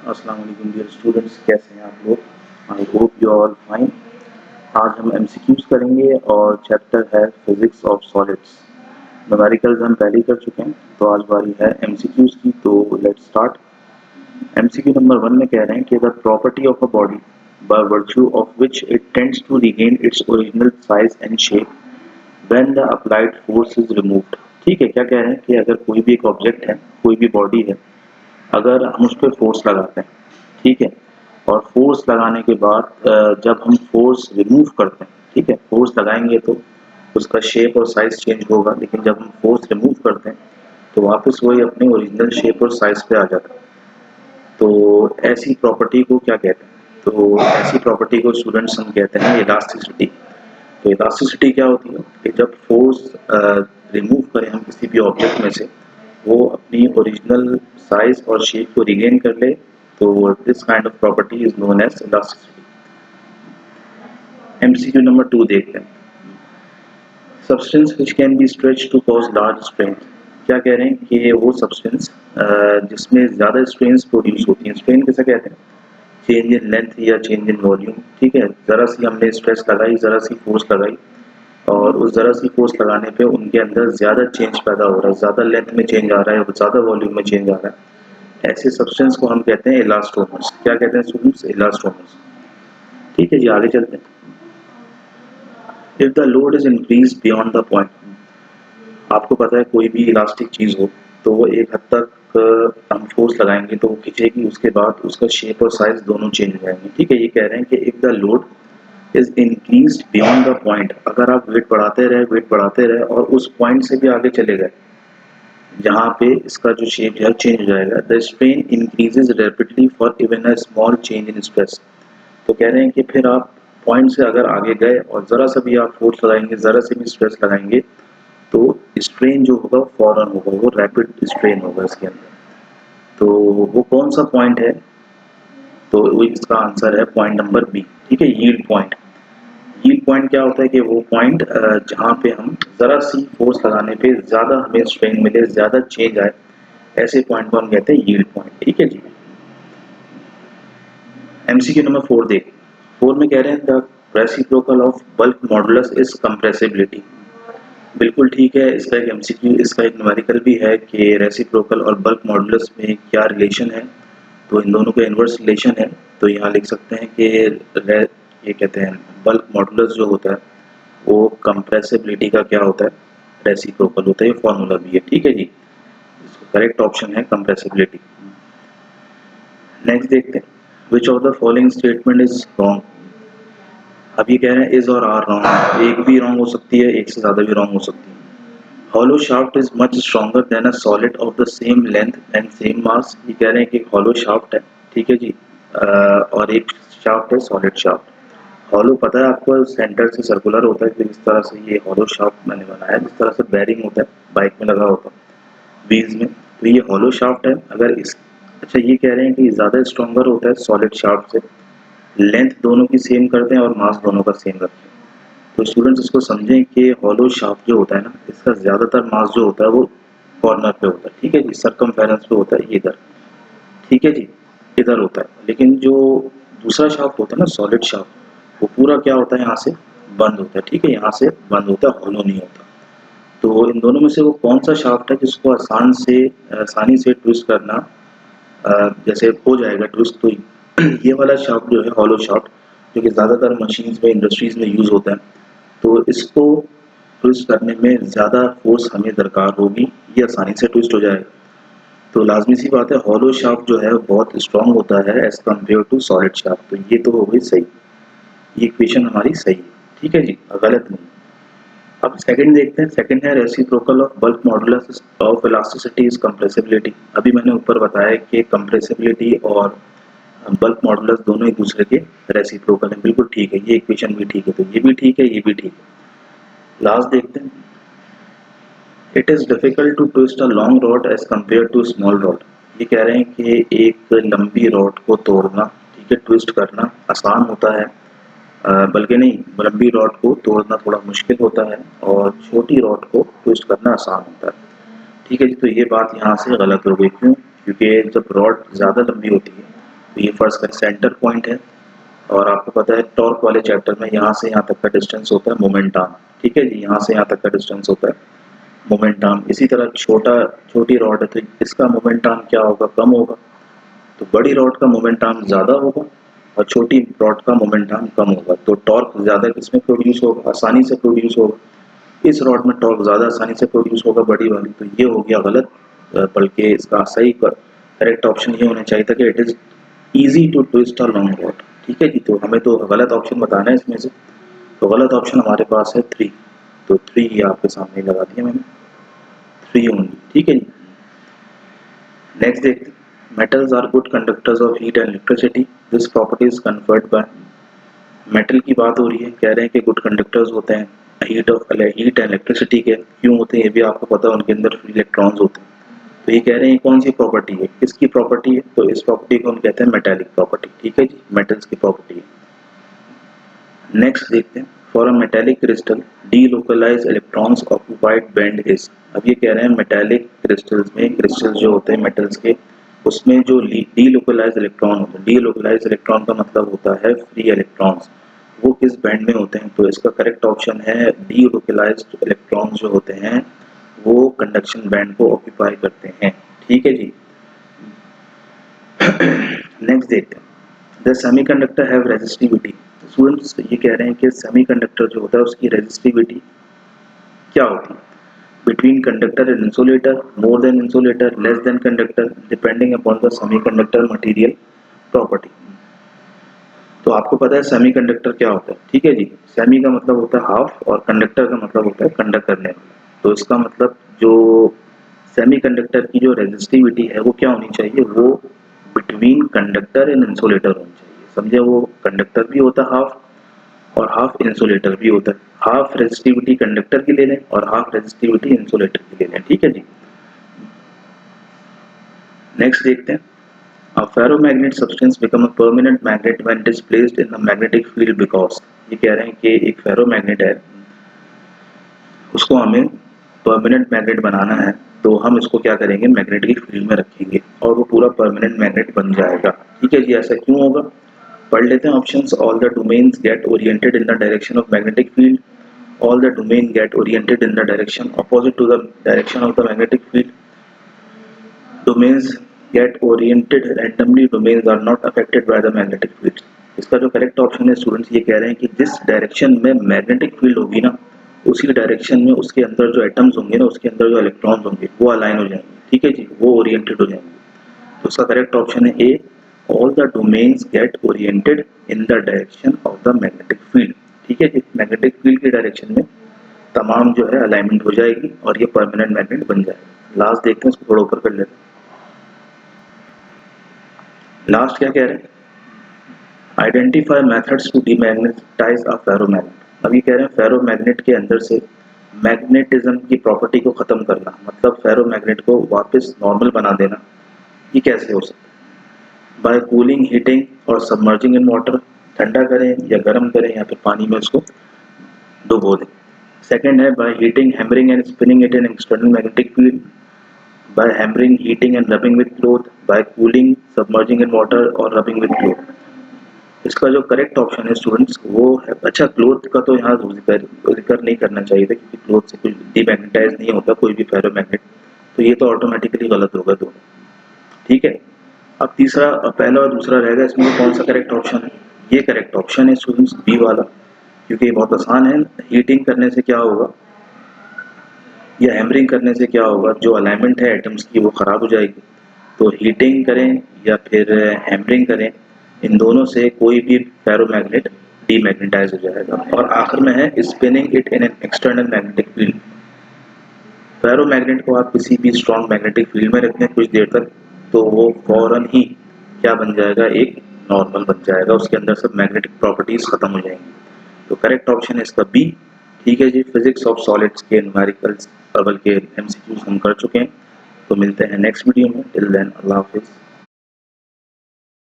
अस्सलाम वालेकुम dear students, कैसे हैं आप लोग? I hope you all fine. आज हम एमसीक्यूज करेंगे और चैप्टर है फिजिक्स ऑफ सॉलिड्स। न्यूमेरिकल्स हम पहले ही कर चुके हैं, तो आज बारी है एमसीक्यूज की। तो लेट्स स्टार्ट। एमसीक्यू नंबर 1 में कह रहे हैं कि the property of a body by virtue of which it tends to regain its original size and shape when the applied force is removed। ठीक है, क्या कह रहे हैं कि अगर कोई भी एक ऑब्जेक्ट है, कोई भी बॉडी है, अगर हम उस पर फोर्स लगाते हैं, ठीक है, और फोर्स लगाने के बाद जब हम फोर्स रिमूव करते हैं, ठीक है, फोर्स लगाएंगे तो उसका शेप और साइज चेंज होगा, लेकिन जब हम फोर्स रिमूव करते हैं तो वापस वही अपने ओरिजिनल शेप और साइज पे आ जाता है। तो ऐसी प्रॉपर्टी को क्या कहते हैं? तो ऐसी प्रॉपर्टी को स्टूडेंट्स हम कहते हैं इलास्टिसिटी। तो इलास्टिसिटी क्या होती है कि जब फोर्स रिमूव करें हम किसी भी ऑब्जेक्ट में से, वो अपनी ओरिजिनल साइज और शेप को रिगेन कर ले, तो this kind of property is known as elasticity. MCQ number 2 देखते हैं। Substance which can be stretch to cause large strain. क्या कह रहे हैं कि वो सब्सटेंस जिसमें ज़्यादा स्ट्रेन्स प्रोड्यूस होती हैं। स्ट्रेन कैसे कहते हैं? चेंज इन लेंथ या चेंज इन वॉल्यूम। ठीक है, ज़रा सी हमने स्ट्रेस लगाई, ज़रा सी फोर्स लगाई, और उस ज़रा सी फोर्स लगाने पे उनके अंदर ज़्यादा चेंज पैदा हो रहा है, ज़्यादा लेंथ में चेंज आ रहा है, ज़्यादा वॉल्यूम में चेंज आ रहा है। ऐसे सब्सटेंस को हम कहते हैं इलास्टोमर्स। क्या कहते हैं स्टूडेंट्स? इलास्टोमर्स। ठीक है जी, आगे चलते हैं। If the load is increase beyond the point. आपको पता है कोई भी इलास्टिक चीज़ हो तो वो एक हद तक हम फोर्स लगाएंगे तो वो खींचेगी, उसके बाद उसका शेप और साइज दोनों चेंज हो जाएंगे। ठीक है, ये कह रहे हैं कि if the load is increase beyond the point, अगर आप वेट बढ़ाते रहे और उस पॉइंट से भी आगे चले गए जहाँ पे इसका जो शेप है चेंज हो जाएगा, the strain increases rapidly for even a small change in stress. तो कह रहे हैं कि फिर आप पॉइंट से अगर आगे गए और ज़रा सा भी आप फोर्स लगाएंगे, ज़रा से भी स्ट्रेस लगाएंगे, तो स्ट्रेन जो होगा फौरन होगा, वो रैपिड स्ट्रेन होगा इसके अंदर। तो वो कौन सा पॉइंट है? तो वो इसका आंसर है पॉइंट नंबर बी। ठीक है, यील्ड पॉइंट। यील्ड पॉइंट क्या होता है कि वो पॉइंट जहाँ पे हम ज़रा सी फोर्स लगाने पे ज़्यादा हमें स्ट्रेन मिले, ज़्यादा चेंज आए, ऐसे पॉइंट को हम कहते हैं यील्ड पॉइंट। ठीक है जी। एमसीक्यू नंबर 4 देख। 4 में कह रहे हैं the reciprocal of bulk modulus is compressibility. बिल्कुल ठीक है, इसका एक एमसीक्यू, इसका एक न्यूमेरिकल भी है कि रेसिप्रोकल और बल्क मॉडुलस में क्या रिलेशन है। तो इन दोनों का इन्वर्स रिलेशन है। तो यहाँ लिख सकते हैं कि ये कहते हैं बल्क मॉडुलस जो होता है वो कंप्रेसिबिलिटी का क्या होता है? रेसिप्रोकल होता है। ये फॉर्मूला भी है। ठीक है जी, इसका करेक्ट ऑप्शन है कंप्रेसिबिलिटी। नेक्स्ट देखते हैं, which of the following statement is wrong. अब ये कह रहे हैं इज और आर रॉन्ग। एक भी रॉन्ग हो सकती है, एक से ज़्यादा भी रॉन्ग हो सकती है। Hollow shaft is much stronger than a solid of the same length and same mass. ये कह रहे हैं कि एक हॉलो शाफ्ट है, ठीक है जी, और एक शाफ्ट है सॉलिड शाफ्ट। हॉलो पता है आपको सेंटर से सर्कुलर होता है, फिर इस तरह से ये हॉलो शाफ्ट मैंने बनाया, जिस तरह से बेरिंग होता है बाइक में लगा होता है व्हील्स में, तो ये हॉलो शाफ्ट है। अगर इस अच्छा, ये कह रहे हैं कि ज़्यादा स्ट्रॉन्गर होता है सॉलिड शाफ्ट से, लेंथ दोनों की सेम करते हैं और मास दोनों का सेम रखते हैं। तो स्टूडेंट्स इसको समझें कि हॉलो शाफ्ट जो होता है ना, इसका ज़्यादातर मास जो होता है वो कॉर्नर पे होता है। ठीक है जी, सरकमफेरेंस पे होता है, ये इधर। ठीक है जी, इधर होता है। लेकिन जो दूसरा शाफ्ट होता है ना, सॉलिड शाफ्ट, वो पूरा क्या होता है, यहाँ से बंद होता है। ठीक है, यहाँ से बंद होता है, हॉलो नहीं होता। तो इन दोनों में से वो कौन सा शाफ्ट है जिसको आसानी से ट्विस्ट करना जैसे हो जाएगा ट्विस्ट? तो ये वाला शाफ्ट जो है हॉलो शाफ्ट, जो कि ज़्यादातर मशीन्स में, इंडस्ट्रीज में यूज़ होता है, तो इसको ट्विस्ट करने में ज़्यादा फोर्स हमें दरकार होगी, ये आसानी से ट्विस्ट हो जाएगा। तो लाजमी सी बात है, हॉलो शाफ्ट जो है बहुत स्ट्रॉन्ग होता है as compare to solid shaft. तो ये तो हो गई सही, ये इक्वेशन हमारी सही है। ठीक है जी, गलत नहीं। अब सेकंड देखते हैं। सेकंड है reciprocal of bulk modulus of elasticity is compressibility. अभी मैंने ऊपर बताया कि कंप्रेसिबिलिटी और बल्क मॉडुलस दोनों एक दूसरे के रेसिप्रोकल हैं। बिल्कुल ठीक है, ये इक्वेशन भी ठीक है, तो ये भी ठीक है, ये भी ठीक है। लास्ट देखते हैं, it is difficult to twist a long rod as compare to small rod. ये कह रहे हैं कि एक लंबी रॉड को तोड़ना, ठीक है, ट्विस्ट करना आसान होता है, बल्कि नहीं, लंबी रॉड को तोड़ना थोड़ा मुश्किल होता है और छोटी रॉड को ट्विस्ट करना आसान होता है। ठीक है जी, तो ये बात यहाँ से गलत हो गई। क्यों? क्योंकि जब रॉड ज़्यादा लंबी होती है तो ये फर्स्ट का सेंटर पॉइंट है, और आपको पता है टॉर्क वाले चैप्टर में यहाँ से यहाँ तक का डिस्टेंस होता है मोमेंट आर्म, ठीक है जी, यहाँ से यहाँ तक का डिस्टेंस होता है मोमेंट आर्म। इसी तरह छोटी रॉड है तो इसका मोमेंट आर्म क्या होगा, कम होगा, तो बड़ी रॉड का मोमेंट आर्म ज़्यादा होगा और छोटी रॉड का मोमेंट आर्म कम होगा, तो टॉर्क ज़्यादा किसमें प्रोड्यूस होगा, आसानी से प्रोड्यूस होगा, इस रॉड में टॉर्क ज़्यादा आसानी से प्रोड्यूस होगा बड़ी वाली, तो ये हो गया गलत, बल्कि इसका सही करेक्ट ऑप्शन ये होना चाहिए था कि it is easy to twist a long rod, ठीक है जी। तो हमें तो गलत ऑप्शन बताना है इसमें से, तो गलत ऑप्शन हमारे पास है 3, तो 3 ये आपके सामने लगा दिया मैंने, 3 ओनली, ठीक है जी। नेक्स्ट देखते, metals are good conductors of heat and electricity, this property is conferred by, metal की बात हो रही है, कह रहे हैं कि गुड कंडक्टर्स होते हैं हीट एंड इलेक्ट्रिसिटी के, क्यों होते हैं ये भी आपको पता है, उनके अंदर फ्री इलेक्ट्रॉन्स होते हैं। तो ये कह रहे हैं कौन सी प्रॉपर्टी है, किसकी प्रॉपर्टी है, तो इस प्रॉपर्टी को हम कहते हैं मेटालिक प्रॉपर्टी, ठीक है जी, मेटल्स की प्रॉपर्टी है। नेक्स्ट देखते हैं, for a metallic crystal delocalize electrons occupied band is, अब ये कह रहे हैं मेटालिक क्रिस्टल्स में, क्रिस्टल्स जो होते हैं मेटल्स के, उसमें जो डीलोकलाइज इलेक्ट्रॉन होते हैं, डीलोकलाइज इलेक्ट्रॉन का मतलब होता है फ्री इलेक्ट्रॉन्स, वो किस बैंड में होते हैं, तो इसका करेक्ट ऑप्शन है डीलोकलाइज्ड इलेक्ट्रॉन्स जो होते हैं वो कंडक्शन बैंड को ऑक्यूपाई करते हैं, ठीक है जी। नेक्स्ट देखते हैं, the semiconductor have resistivity, students ये कह रहे हैं कि सेमीकंडक्टर जो होता है उसकी रेजिस्टिविटी क्या होती है, between conductor and insulator, more than insulator, less than conductor, depending upon the semiconductor material property. तो आपको पता है सेमीकंडक्टर क्या होता है, ठीक है जी, सेमी का मतलब होता है हाफ और कंडक्टर का मतलब होता है कंडक्ट करने वाला, तो इसका मतलब जो सेमीकंडक्टर की जो रेजिस्टिविटी है वो क्या होनी चाहिए, वो बिटवीन कंडक्टर एंड इंसुलेटर होनी चाहिए, समझे, वो कंडक्टर भी होता है हाफ और हाफ इंसुलेटर भी होता है, हाफ रेजिस्टिविटी कंडक्टर की ले लें और हाफ रेजिस्टिविटी इंसुलेटर की ले लें, ठीक है जी। नेक्स्ट देखते हैं, a ferromagnet substance become a permanent magnet when it is placed in the magnetic field because, ये कह रहे हैं कि एक फेरोमैग्नेट है, उसको हमें परमानेंट मैग्नेट बनाना है, तो हम इसको क्या करेंगे, मैग्नेटिक फील्ड में रखेंगे और वो पूरा परमानेंट मैग्नेट बन जाएगा, ठीक है जी। ऐसा क्यों होगा, पढ़ लेते हैं options, all the domains get oriented in the direction of magnetic field, all the domain get oriented in the direction opposite to the direction of the magnetic field, domains get oriented randomly, domains are not affected by the magnetic field। इसका जो correct option है students, ये कह रहे हैं कि जिस direction में मैग्नेटिक फील्ड होगी ना, उसी डायरेक्शन में उसके अंदर जो एटम्स होंगे ना, उसके अंदर जो इलेक्ट्रॉन्स होंगे वो अलाइन हो जाएंगे, ठीक है जी, वो ओरिएंटेड हो जाएंगे। तो उसका करेक्ट ऑप्शन है A, all the domains get oriented in the direction of the magnetic field, ठीक है जी, मैग्नेटिक फील्ड की डायरेक्शन में तमाम जो है अलाइनमेंट हो जाएगी और ये परमानेंट मैग्नेट बन जाएगा। लास्ट देखते हैं, इसको थोड़ा ऊपर कर लेते हैं। लास्ट क्या कह रहे हैं, identify methods to demagnetize a ferromagnet. अब ये कह रहे हैं फेरोमैग्नेट के अंदर से मैग्नेटिज्म की प्रॉपर्टी को खत्म करना, मतलब फेरोमैग्नेट को वापस नॉर्मल बना देना, ये कैसे हो सकता है, बाय कूलिंग, हीटिंग और सबमर्जिंग इन वाटर, ठंडा करें या गर्म करें या फिर पानी में उसको डुबो दें। सेकेंड है by heating, hammering and spinning it in external magnetic field, by hammering, heating and rubbing with cloth, by cooling, submerging in water और rubbing with cloth। इसका जो करेक्ट ऑप्शन है स्टूडेंट्स वो है, अच्छा क्लोथ का तो यहाँ जिक्र नहीं करना चाहिए था क्योंकि क्लोथ से कुछ डीमैग्नेटाइज नहीं होता कोई भी फेरोमैग्नेट, तो ये तो ऑटोमेटिकली गलत होगा दोनों, ठीक है। अब तीसरा, पहला और दूसरा रहेगा, इसमें कौन सा करेक्ट ऑप्शन है, ये करेक्ट ऑप्शन है स्टूडेंट्स बी वाला, क्योंकि ये बहुत आसान है। हीटिंग करने से क्या होगा या हैमरिंग करने से क्या होगा, जो अलाइनमेंट है एटम्स की वो ख़राब हो जाएगी, तो हीटिंग करें या फिर हैमरिंग करें, इन दोनों से कोई भी फेरोमैग्नेट डीमैग्नेटाइज हो जाएगा। और आखिर में है spinning it in an external magnetic field, ferromagnet को आप किसी भी स्ट्रॉन्ग मैग्नेटिक फील्ड में रखें कुछ देर तक, तो वो फौरन ही क्या बन जाएगा, एक नॉर्मल बन जाएगा, उसके अंदर सब मैग्नेटिक प्रॉपर्टीज खत्म हो जाएंगी। तो करेक्ट ऑप्शन है इसका बी, ठीक है जी। फिजिक्स ऑफ सॉलिड्स के न्यूमेरिकल्स लेवल के एमसीक्यूज हम कर चुके हैं, तो मिलते हैं नेक्स्ट वीडियो में, टिल देन अल्लाह हाफिज़।